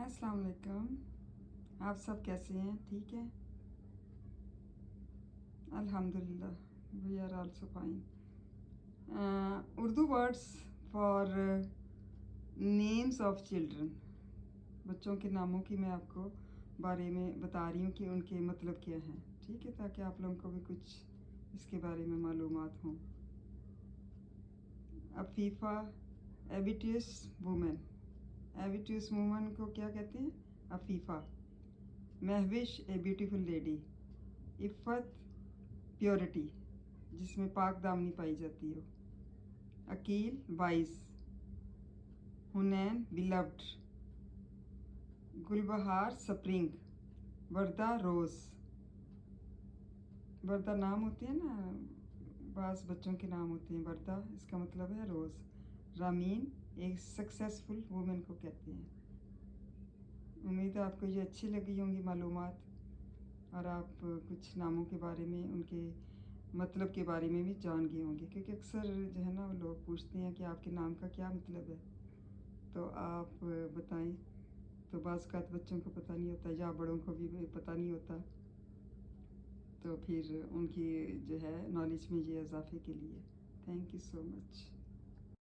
अस्सलाम वालेकुम। आप सब कैसे हैं? ठीक है, अल्हम्दुलिल्लाह, we are also fine. Urdu words for names of children, बच्चों के नामों की मैं आपको बारे में बता रही हूँ कि उनके मतलब क्या हैं, ठीक है, ताकि आप लोगों को भी कुछ इसके बारे में मालूमात हों। Afifa, ambitious women, ambitious women को क्या कहते हैं? Afifa. Mahvish, a beautiful lady. Iffat, purity, जिसमें पाक दामनी पाई जाती हो। Aqeel, wise. Hunain, beloved. Gulbahar, spring. Warda, rose. Warda नाम होते हैं ना, बास बच्चों के नाम होते हैं। वर्दा इसका मतलब है रोज़। रामीन, एक सक्सेसफुल वुमेन को कहते हैं। उम्मीद है आपको ये अच्छी लगी होंगी मालूमात, और आप कुछ नामों के बारे में, उनके मतलब के बारे में भी जान गए होंगे, क्योंकि अक्सर जो है ना लोग पूछते हैं कि आपके नाम का क्या मतलब है, तो आप बताएं। तो बाज़ औक़ात बच्चों को पता नहीं होता या बड़ों को भी पता नहीं होता, तो फिर उनकी जो है नॉलेज में ये इजाफे के लिए। Thank you so much.